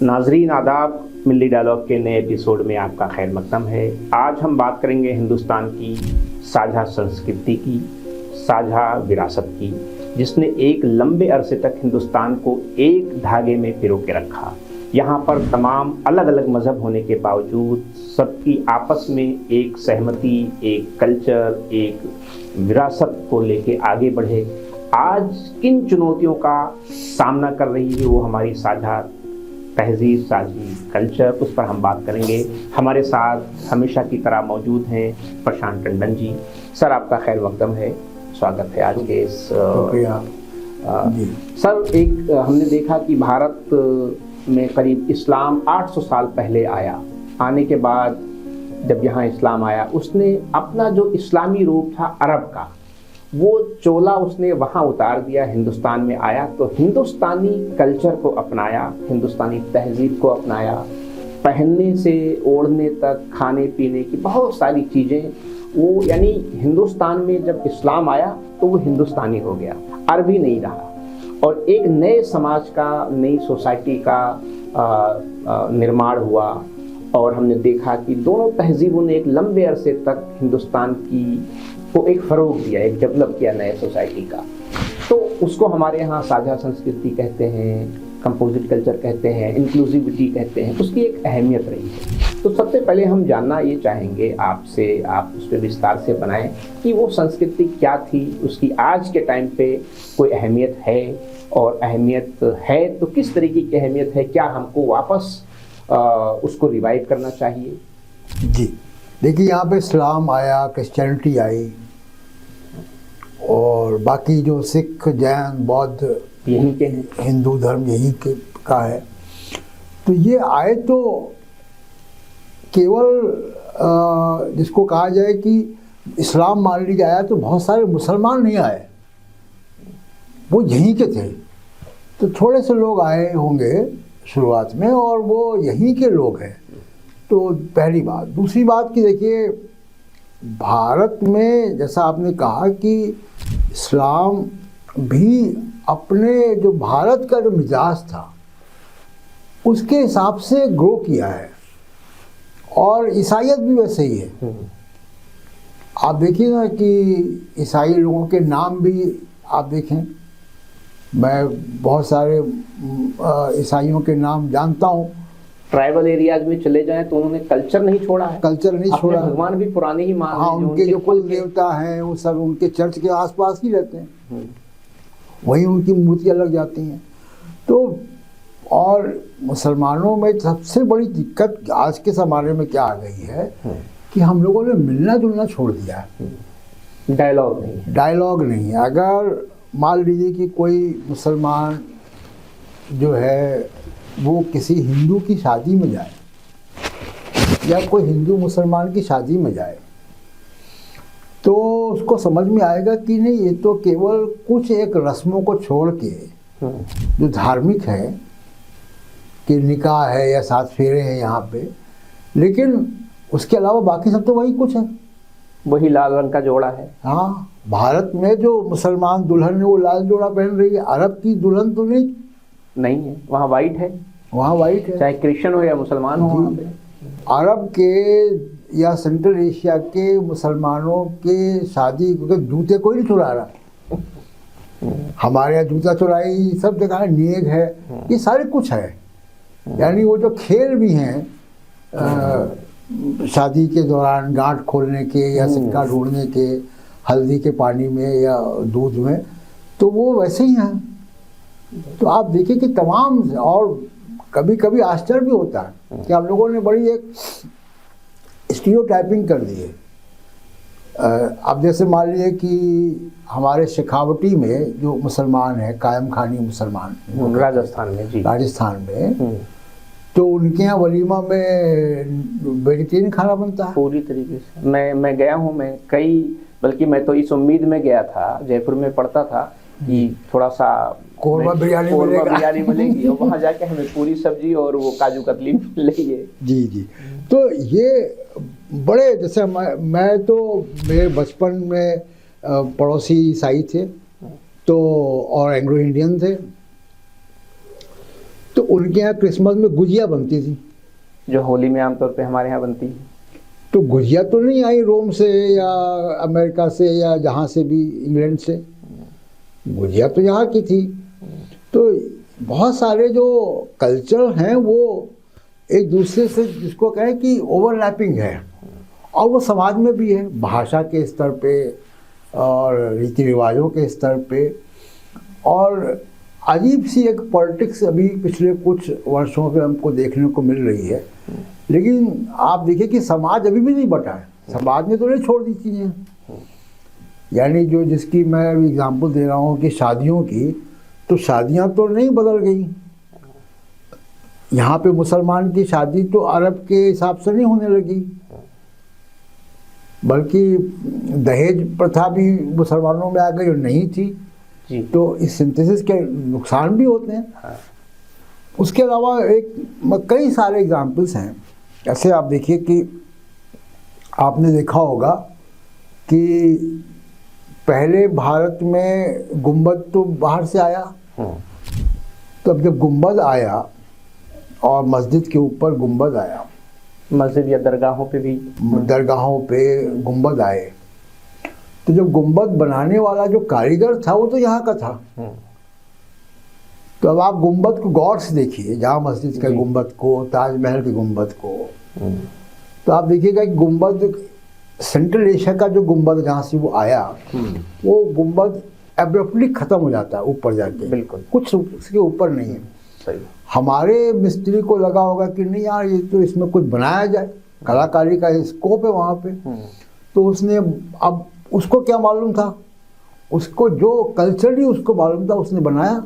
नाजरीन आदाब, मिल्ली डायलॉग के नए एपिसोड में आपका खैर मकदम है। आज हम बात करेंगे हिंदुस्तान की साझा संस्कृति की, साझा विरासत की, जिसने एक लंबे अरसे तक हिंदुस्तान को एक धागे में पिरो के रखा। यहाँ पर तमाम अलग अलग मज़हब होने के बावजूद सबकी आपस में एक सहमति, एक कल्चर, एक विरासत को लेके आगे बढ़े। आज किन चुनौतियों का सामना कर रही है वो हमारी साझा तहजीब, साझी कल्चर, उस पर हम बात करेंगे। हमारे साथ हमेशा की तरह मौजूद हैं प्रशांत टंडन जी। सर, आपका खैर मकदम है, स्वागत है आज के इस सर, एक हमने देखा कि भारत में करीब इस्लाम 800 साल पहले आया। आने के बाद जब यहाँ इस्लाम आया, उसने अपना जो इस्लामी रूप था अरब का, वो चोला उसने वहाँ उतार दिया, हिंदुस्तान में आया तो हिंदुस्तानी कल्चर को अपनाया, हिंदुस्तानी तहजीब को अपनाया। पहनने से ओढ़ने तक, खाने पीने की बहुत सारी चीज़ें वो, यानी हिंदुस्तान में जब इस्लाम आया तो वो हिंदुस्तानी हो गया, अरबी नहीं रहा। और एक नए समाज का, नई सोसाइटी का निर्माण हुआ और हमने देखा कि दोनों तहजीबों ने एक लंबे अरसे तक हिंदुस्तान की को एक फ़रोग दिया, एक डेवलप किया नए सोसाइटी का। तो उसको हमारे यहाँ साझा संस्कृति कहते हैं, कंपोजिट कल्चर कहते हैं, इंक्लूसिविटी कहते हैं। उसकी एक अहमियत रही है। तो सबसे पहले हम जानना ये चाहेंगे आपसे, आप उस पर विस्तार से बनाएं कि वो संस्कृति क्या थी, उसकी आज के टाइम पे कोई अहमियत है, और अहमियत है तो किस तरीके की अहमियत है, क्या हमको वापस उसको रिवाइव करना चाहिए? जी देखिए, यहाँ पे इस्लाम आया, क्रिश्चियनिटी आई, और बाकी जो सिख, जैन, बौद्ध, यहीं के हैं, हिंदू धर्म यहीं के का है। तो ये आए तो केवल जिसको कहा जाए कि इस्लाम मान लीजिए आया, तो बहुत सारे मुसलमान नहीं आए, वो यहीं के थे। तो थोड़े से लोग आए होंगे शुरुआत में, और वो यहीं के लोग हैं। तो पहली बात। दूसरी बात कि देखिए, भारत में जैसा आपने कहा कि इस्लाम भी अपने जो भारत का जो मिजाज था उसके हिसाब से ग्रो किया है, और ईसाईयत भी वैसे ही है। आप देखिए ना कि ईसाई लोगों के नाम भी आप देखें, मैं बहुत सारे ईसाइयों के नाम जानता हूँ। ट्राइबल एरियाज में चले जाएं तो उन्होंने कल्चर नहीं छोड़ा है, कल्चर नहीं छोड़ा, भगवान भी पुराने ही मान। हाँ, उनके जो कुल देवता हैं वो सब उनके चर्च के आसपास ही रहते हैं, वहीं उनकी मूर्तियाँ लग जाती हैं। तो और मुसलमानों में सबसे बड़ी दिक्कत आज के ज़माने में क्या आ गई है कि हम लोगों ने मिलना जुलना छोड़ दिया है। डायलॉग नहीं है। अगर मान लीजिए कि कोई मुसलमान जो है वो किसी हिंदू की शादी में जाए, या कोई हिंदू मुसलमान की शादी में जाए, तो उसको समझ में आएगा कि नहीं, ये तो केवल कुछ एक रस्मों को छोड़ के जो धार्मिक है कि निकाह है या 7 फेरे हैं यहाँ पे, लेकिन उसके अलावा बाकी सब तो वही कुछ है, वही लाल रंग का जोड़ा है। हाँ, भारत में जो मुसलमान दुल्हन है वो लाल जोड़ा पहन रही है, अरब की दुल्हन तो नहीं है, वहाँ वाइट है, वहाँ वाइट है, चाहे क्रिश्चियन हो या मुसलमान हो। अरब के या सेंट्रल एशिया के मुसलमानों के शादी, क्योंकि जूते कोई नहीं चुरा रहा। हमारे यहाँ जूता चुराई सब जगह नेग है, ये सारे कुछ है। यानी वो जो खेल भी हैं शादी के दौरान, गांठ खोलने के या सिक्का ढूंढने के हल्दी के पानी में या दूध में, तो वो वैसे ही हैं। तो आप देखिए कि तमाम, और कभी कभी आश्चर्य भी होता है कि हम लोगों ने बड़ी एक स्टीरियोटाइपिंग कर दी है। अब जैसे मान लीजिए कि हमारे शेखावटी में जो मुसलमान हैं, कायम खानी मुसलमान, राजस्थान में, जी राजस्थान में, तो उनके यहाँ वलीमा में वेजिटेरियन खाना बनता है पूरी तरीके से। मैं गया हूँ, मैं कई, बल्कि मैं तो इस उम्मीद में गया था, जयपुर में पढ़ता था कि थोड़ा सा कोरमा बिरयानी मिलेगी, और वहाँ जाके हमें पूरी सब्जी और वो काजू कतली मिलेगी। जी जी। तो ये बड़े, जैसे मैं तो मेरे बचपन में पड़ोसी ईसाई थे, तो और एंग्लो इंडियन थे, तो उनके यहाँ क्रिसमस में गुजिया बनती थी, जो होली में आमतौर पे हमारे यहाँ बनती है। तो गुजिया तो नहीं आई रोम से या अमेरिका से या जहाँ से भी, इंग्लैंड से, गुजिया तो यहाँ की थी। तो बहुत सारे जो कल्चर हैं वो एक दूसरे से, जिसको कहें कि ओवरलैपिंग है, और वो समाज में भी है, भाषा के स्तर पे और रीति रिवाजों के स्तर पे। और अजीब सी एक पॉलिटिक्स अभी पिछले कुछ वर्षों से हमको देखने को मिल रही है। लेकिन आप देखिए कि समाज अभी भी नहीं बटा है, समाज ने तो नहीं छोड़ दी चीज़ें। यानी जो जिसकी मैं अभी एग्जांपल दे रहा हूँ कि शादियों की, तो शादियाँ तो नहीं बदल गई। यहाँ पे मुसलमान की शादी तो अरब के हिसाब से नहीं होने लगी, बल्कि दहेज प्रथा भी मुसलमानों में आ गई और नहीं थी जी। तो इस सिंथेसिस के नुकसान भी होते हैं। हाँ। उसके अलावा कई सारे एग्जाम्पल्स हैं। ऐसे आप देखिए कि आपने देखा होगा कि पहले भारत में गुंबद तो बाहर से आया, तो अब जब गुंबद आया और मस्जिद के ऊपर गुंबद आया, मस्जिद या दरगाहों पे भी, दरगाहों पे गुंबद आए, तो जब गुंबद बनाने वाला जो कारीगर था वो तो यहाँ का था। तो अब आप गुंबद को गौर से देखिए, जहाँ मस्जिद के गुंबद को, ताजमहल के गुंबद को, तो आप देखिएगा कि गुंबद सेंट्रल एशिया का जो गुंबद जहाँ से वो आया, वो गुंबद एब्रप्टली खत्म हो जाता है ऊपर जाके, बिल्कुल कुछ उसके ऊपर नहीं है। सही। हमारे मिस्त्री को लगा होगा कि नहीं यार ये तो इसमें कुछ बनाया जाए, कलाकारी का स्कोप है वहाँ पे। तो उसने, अब उसको क्या मालूम था, उसको जो कल्चरली उसको मालूम था उसने बनाया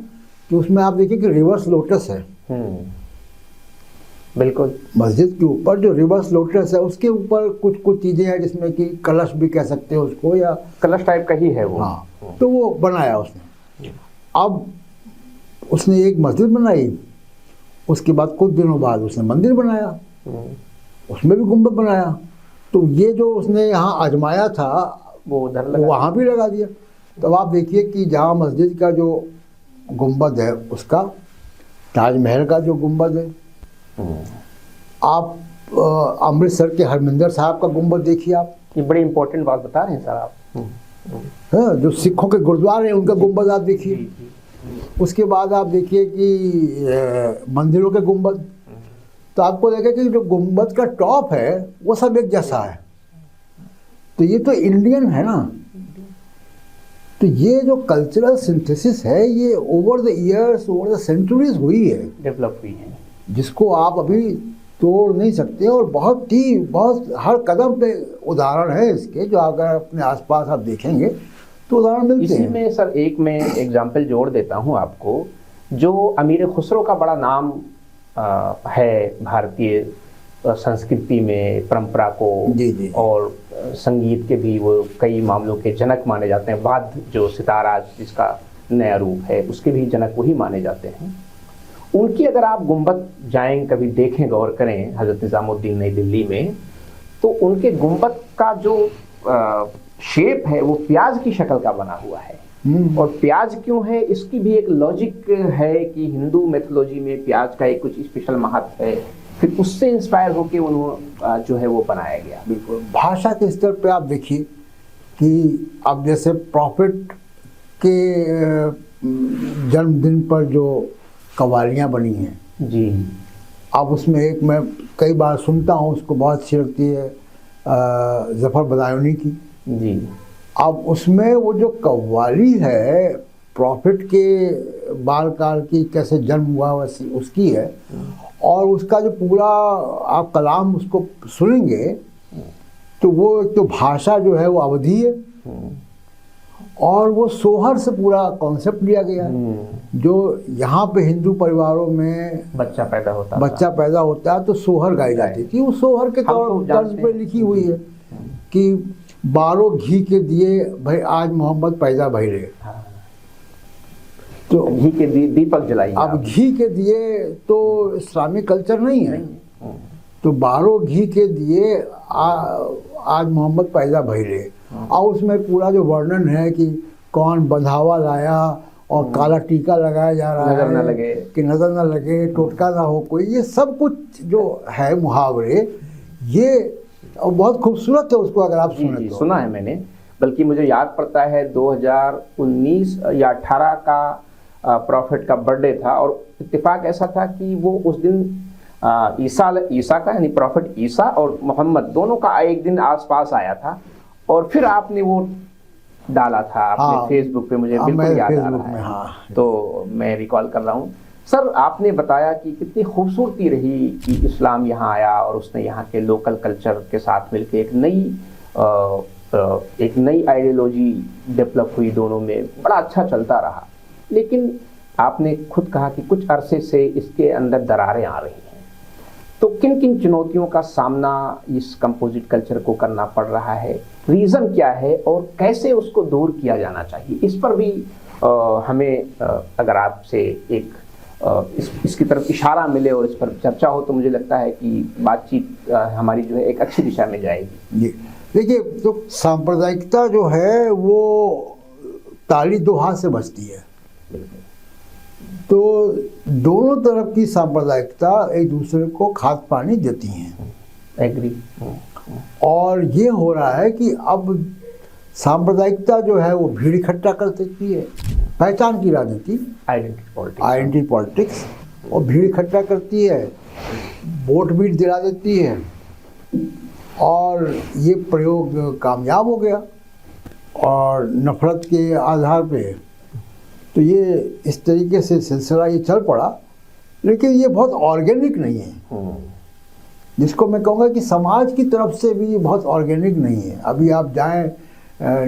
कि उसमें आप देखिए कि रिवर्स लोटस है। बिल्कुल। मस्जिद के ऊपर जो रिवर्स लोटस है उसके ऊपर कुछ कुछ चीज़ें हैं जिसमें कि कलश भी कह सकते हैं उसको, या कलश टाइप का ही है वो। हाँ, तो वो बनाया उसने। अब उसने एक मस्जिद बनाई, उसके बाद कुछ दिनों बाद उसने मंदिर बनाया, उसमें भी गुंबद बनाया। तो ये जो उसने यहाँ आजमाया था वो उधर लगा, वहाँ भी लगा दिया। तो आप देखिए कि जहाँ मस्जिद का जो गुंबद है उसका, ताजमहल का जो गुंबद है, आप अमृतसर के हरमिंदर साहब का गुंबद देखिए आप। ये बड़ी इंपॉर्टेंट बात बता रहे हैं सर आप। हाँ, जो सिखों के गुरुद्वारे हैं उनका गुंबद आप देखिए। उसके बाद आप देखिए कि मंदिरों के गुंबद, तो आपको देखें कि जो गुंबद का टॉप है वो सब एक जैसा है। तो ये तो इंडियन है ना। तो ये जो कल्चरल सिंथेसिस है ये over the years, over the centuries हुई है, डेवलप हुई है, जिसको आप अभी तोड़ नहीं सकते। और बहुत हर कदम पे उदाहरण है इसके, जो अगर अपने आसपास आप देखेंगे तो उदाहरण मिलते हैं। इसी में सर एक मैं एग्जाम्पल जोड़ देता हूँ आपको। जो अमीर खुसरो का बड़ा नाम है भारतीय संस्कृति में, परंपरा को, जी। और संगीत के भी वो कई मामलों के जनक माने जाते हैं। वाद्य जो सितारा जिसका नया रूप है उसके भी जनक वही माने जाते हैं। उनकी अगर आप गुंबद जाएं, कभी देखें, गौर करें हजरत निजामुद्दीन नई दिल्ली में, तो उनके गुंबद का जो शेप है वो प्याज की शक्ल का बना हुआ है। और प्याज क्यों है, इसकी भी एक लॉजिक है कि हिंदू मैथोलॉजी में प्याज का एक कुछ स्पेशल महत्व है। फिर उससे इंस्पायर होकर उन्होंने जो है वो बनाया गया। बिल्कुल। भाषा के स्तर पे आप देखिए कि अब जैसे प्रॉफिट के जन्मदिन पर जो कव्वालियाँ बनी हैं जी, अब उसमें एक मैं कई बार सुनता हूँ, उसको बहुत अच्छी लगती है, ज़फ़र बदायूनी की जी। अब उसमें वो जो कव्वाली है प्रॉफिट के बालकाल की, कैसे जन्म हुआ वैसी उसकी है, और उसका जो पूरा आप कलाम उसको सुनेंगे तो वो एक तो भाषा जो है वो अवधी है, और वो सोहर से पूरा कॉन्सेप्ट लिया गया है। जो यहाँ पे हिंदू परिवारों में बच्चा पैदा होता है तो सोहर गाई जाती थी। वो सोहर के तर्ज पे लिखी हुई है कि 12 घी के दिए भाई आज मोहम्मद पैदा भइले। तो घी के दीपक जलाइए। अब घी के दिए तो इस्लामिक कल्चर नहीं है, तो 12 घी के दिए आज मोहम्मद पैदा भइले। और उसमें पूरा जो वर्णन है कि कौन बंधावा लाया और काला टीका लगाया जा रहा नजर है ना लगे, कि नज़र ना लगे, टोटका ना हो कोई, ये सब कुछ जो है मुहावरे, ये और बहुत खूबसूरत है उसको अगर आप जी, सुने जी, तो। सुना है मैंने, बल्कि मुझे याद पड़ता है 2019 या 18 का प्रॉफिट का बर्थडे था, और इत्तेफाक ऐसा था कि वो उस दिन ईसा का यानी प्रॉफिट ईसा और मोहम्मद दोनों का एक दिन आसपास आया था, और फिर आपने वो डाला था आपने हाँ, फेसबुक पे, मुझे हाँ, बिल्कुल मैं याद आ फेसबुक रहा में, है। हाँ। तो मैं रिकॉल कर रहा हूँ। सर, आपने बताया कि कितनी खूबसूरती रही कि इस्लाम यहाँ आया और उसने यहाँ के लोकल कल्चर के साथ मिलकर एक नई आइडियोलॉजी डेवलप हुई, दोनों में बड़ा अच्छा चलता रहा। लेकिन आपने खुद कहा कि कुछ अरसे से इसके अंदर दरारें आ रही हैं, तो किन किन चुनौतियों का सामना इस कंपोजिट कल्चर को करना पड़ रहा है, रीज़न क्या है और कैसे उसको दूर किया जाना चाहिए, इस पर भी हमें अगर आपसे एक इसकी तरफ इशारा मिले और इस पर चर्चा हो, तो मुझे लगता है कि बातचीत हमारी जो है एक अच्छी दिशा में जाएगी। जी, देखिए, तो सांप्रदायिकता जो है वो ताली दो हाथ से बजती है। तो दोनों तरफ की सांप्रदायिकता एक दूसरे को खाद पानी देती हैं। एग्री। और ये हो रहा है कि अब सांप्रदायिकता जो है वो भीड़ इकट्ठा कर सकती है, पहचान की राजनीति, आइडेंटिटी पॉलिटिक्स, और भीड़ इकट्ठा करती है, वोट भी दिला देती है, और ये प्रयोग कामयाब हो गया। और नफरत के आधार पे तो ये इस तरीके से सिलसिला ये चल पड़ा, लेकिन ये बहुत ऑर्गेनिक नहीं है, जिसको मैं कहूँगा कि समाज की तरफ से भी ये बहुत ऑर्गेनिक नहीं है। अभी आप जाएं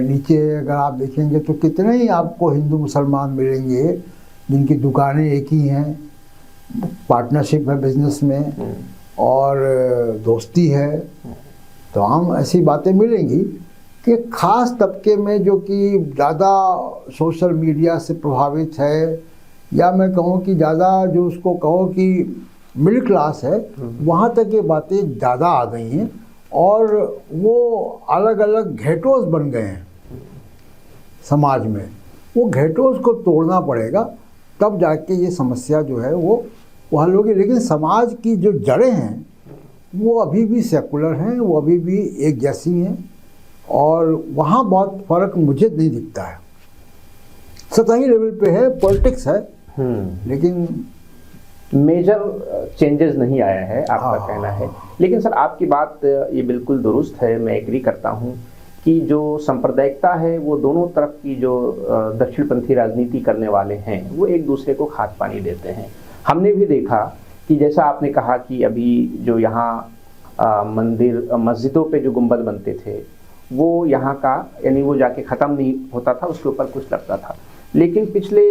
नीचे, अगर आप देखेंगे तो कितने ही आपको हिंदू मुसलमान मिलेंगे जिनकी दुकानें एक ही हैं, पार्टनरशिप है बिजनेस में, और दोस्ती है, तमाम ऐसी बातें मिलेंगी कि ख़ास तबके में जो कि ज़्यादा सोशल मीडिया से प्रभावित है, या मैं कहूँ कि ज़्यादा जो उसको कहो कि मिडिल क्लास है, वहाँ तक ये बातें ज़्यादा आ गई हैं, और वो अलग अलग घेटोस बन गए हैं समाज में। वो घेटोस को तोड़ना पड़ेगा, तब जाके ये समस्या जो है वो हल होगी। लेकिन समाज की जो जड़ें हैं वो अभी भी सेकुलर हैं, वो अभी भी एक जैसी हैं, और वहाँ बहुत फ़र्क मुझे नहीं दिखता है। सतही लेवल पे है, पॉलिटिक्स है, लेकिन मेजर चेंजेस नहीं आया है, आपका कहना है। लेकिन सर, आपकी बात ये बिल्कुल दुरुस्त है, मैं एग्री करता हूँ कि जो सांप्रदायिकता है वो दोनों तरफ की जो दक्षिणपंथी राजनीति करने वाले हैं वो एक दूसरे को खाद पानी देते हैं। हमने भी देखा कि जैसा आपने कहा कि अभी जो यहाँ मस्जिदों पे जो गुंबद बनते थे वो यहाँ का, यानी वो जाके ख़त्म नहीं होता था, उसके ऊपर कुछ लगता था। लेकिन पिछले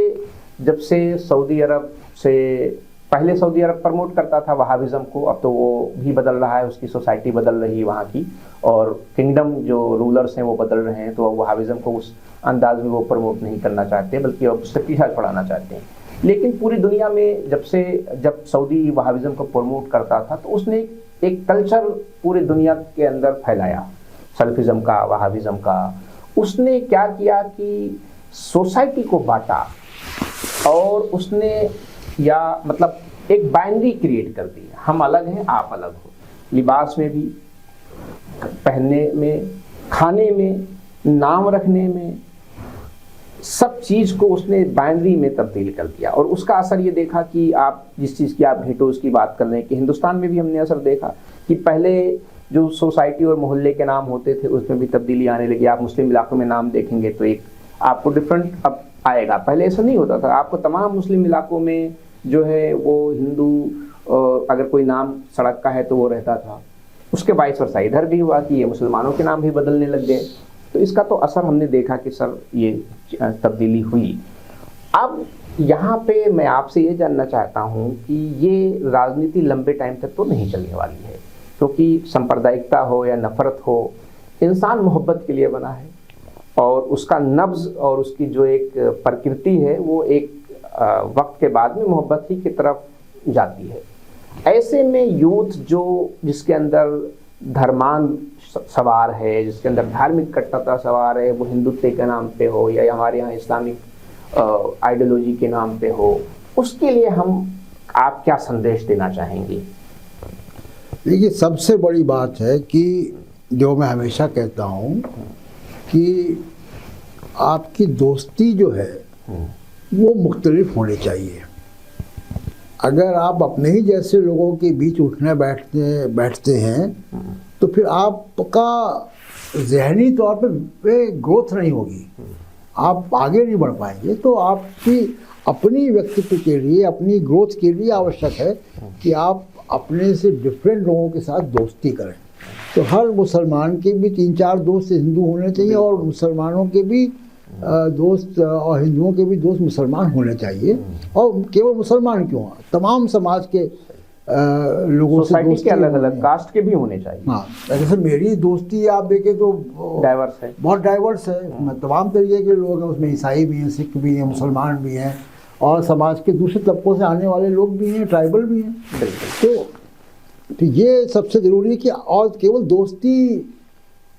जब से सऊदी अरब से, पहले सऊदी अरब प्रमोट करता था वहाबिज़म को, अब तो वो भी बदल रहा है, उसकी सोसाइटी बदल रही है वहाँ की, और किंगडम जो रूलर्स हैं वो बदल रहे हैं, तो वहाबिज़म को उस अंदाज में वो प्रमोट नहीं करना चाहते, बल्कि अब उससे पीछा छुड़ाना चाहते हैं। लेकिन पूरी दुनिया में जब सऊदी वहाबिज़म को प्रमोट करता था, तो उसने एक कल्चर पूरी दुनिया के अंदर फैलाया, सल्फिज़म का, वहाबिज़म का। उसने क्या किया कि सोसाइटी को बांटा, और उसने मतलब एक बाइनरी क्रिएट कर दी, हम अलग हैं, आप अलग हो, लिबास में भी, पहनने में, खाने में, नाम रखने में, सब चीज़ को उसने बाइनरी में तब्दील कर दिया। और उसका असर ये देखा कि आप जिस चीज़ की आप घेटोस की बात कर रहे हैं, कि हिंदुस्तान में भी हमने असर देखा कि पहले जो सोसाइटी और मोहल्ले के नाम होते थे उसमें भी तब्दीली आने लगी। आप मुस्लिम इलाकों में नाम देखेंगे तो एक आपको डिफरेंट अब आएगा, पहले ऐसा नहीं होता था। आपको तमाम मुस्लिम इलाकों में जो है वो हिंदू, अगर कोई नाम सड़क का है तो वो रहता था। उसके वाइस वर्सा इधर भी हुआ कि ये मुसलमानों के नाम भी बदलने लग गए। तो इसका तो असर हमने देखा कि सर ये तब्दीली हुई। अब यहाँ पे मैं आपसे ये जानना चाहता हूँ कि ये राजनीति लंबे टाइम तक तो नहीं चलने वाली है, क्योंकि सांप्रदायिकता हो या नफरत हो, इंसान मोहब्बत के लिए बना है, और उसका नब्ज और उसकी जो एक प्रकृति है वो एक वक्त के बाद में मोहब्बत ही की तरफ जाती है। ऐसे में यूथ जिसके अंदर धर्मान सवार है, जिसके अंदर धार्मिक कट्टरता सवार है, वो हिंदुत्व के नाम पे हो या हमारे यहाँ इस्लामिक आइडियोलॉजी के नाम पे हो, उसके लिए आप क्या संदेश देना चाहेंगे? देखिए, सबसे बड़ी बात है कि जो मैं हमेशा कहता हूँ कि आपकी दोस्ती जो है वो मुख्तलिफ होनी चाहिए। अगर आप अपने ही जैसे लोगों के बीच उठने बैठते हैं तो फिर आपका जहनी तौर पे ग्रोथ नहीं होगी, आप आगे नहीं बढ़ पाएंगे। तो आपकी अपनी व्यक्तित्व के लिए, अपनी ग्रोथ के लिए आवश्यक है कि आप अपने से डिफरेंट लोगों के साथ दोस्ती करें। तो हर मुसलमान के भी 3-4 दोस्त हिंदू होने चाहिए, और मुसलमानों के भी दोस्त और हिंदुओं के भी दोस्त मुसलमान होने चाहिए। और केवल मुसलमान क्यों, तमाम समाज के लोगों से दोस्ती, के अलग अलग कास्ट के भी होने चाहिए। हाँ, जैसे मेरी दोस्ती आप देखें तो डाइवर्स है, बहुत डाइवर्स है। तमाम तरीके के लोग हैं उसमें, ईसाई भी हैं, सिख भी हैं, मुसलमान भी हैं, और समाज के दूसरे तबकों से आने वाले लोग भी हैं, ट्राइबल भी हैं। तो ये सबसे ज़रूरी है कि, और केवल दोस्ती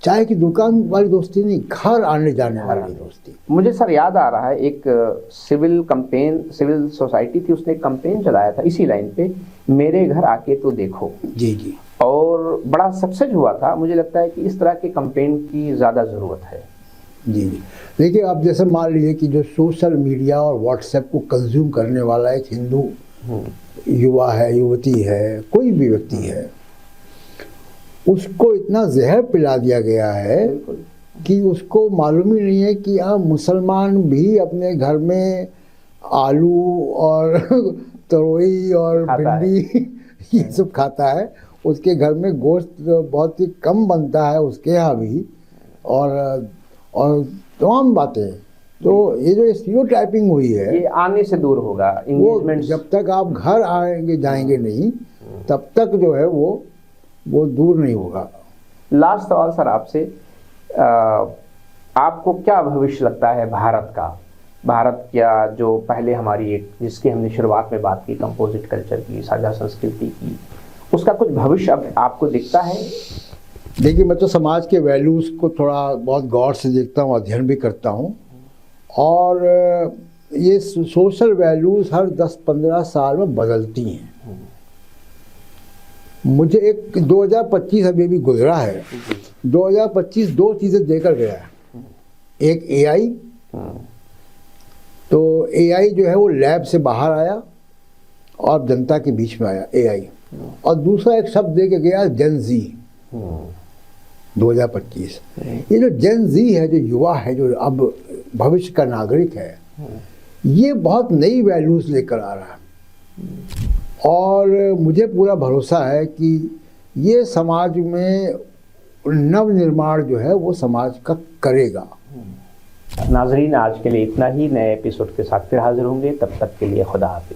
चाय की दुकान वाली दोस्ती नहीं, घर आने जाने वाली दोस्ती। मुझे सर याद आ रहा है, एक सिविल सोसाइटी थी, उसने एक कैंपेन चलाया था इसी लाइन पे, मेरे घर आके तो देखो। जी जी। और बड़ा सक्सेस हुआ था। मुझे लगता है कि इस तरह के कैंपेन की ज़्यादा ज़रूरत है। जी जी। देखिए, आप जैसे मान लीजिए कि जो सोशल मीडिया और व्हाट्सएप को कंज्यूम करने वाला एक हिंदू युवा है, युवती है, कोई भी व्यक्ति है, उसको इतना जहर पिला दिया गया है कि उसको मालूम ही नहीं है कि मुसलमान भी अपने घर में आलू और तरोई और भिंडी ये सब खाता है। उसके घर में गोश्त बहुत ही कम बनता है उसके यहाँ भी, और तमाम बातें। तो ये जो स्टीरियोटाइपिंग हुई है, ये आने से दूर होगा। वो जब तक आप घर आएंगे जाएंगे नहीं, तब तक जो है वो दूर नहीं होगा। लास्ट सवाल सर आपसे, आपको क्या भविष्य लगता है भारत का? भारत क्या, जो पहले हमारी एक, जिसकी हमने शुरुआत में बात की, कंपोजिट कल्चर की, साझा संस्कृति की, उसका कुछ भविष्य अब आपको दिखता है? देखिए, मैं तो समाज के वैल्यूज़ को थोड़ा बहुत गौर से देखता हूँ, अध्ययन भी करता हूँ, और ये सोशल वैल्यूज़ हर 10-15 साल में बदलती हैं। मुझे एक 2025 अभी गुजरा है, 2025 दो चीज़ें देकर गया है। एक AI, तो AI जो है वो लैब से बाहर आया और जनता के बीच में आया AI, और दूसरा एक शब्द दे के गया जेन ज़ी। 2025 ये जो जेन ज़ी है, जो युवा है, जो अब भविष्य का नागरिक है, ये बहुत नई वैल्यूज़ लेकर आ रहा है, और मुझे पूरा भरोसा है कि ये समाज में नव निर्माण जो है वो समाज का करेगा। नाजरीन, आज के लिए इतना ही। नए एपिसोड के साथ फिर हाजिर होंगे, तब तक के लिए खुदा हाफिज।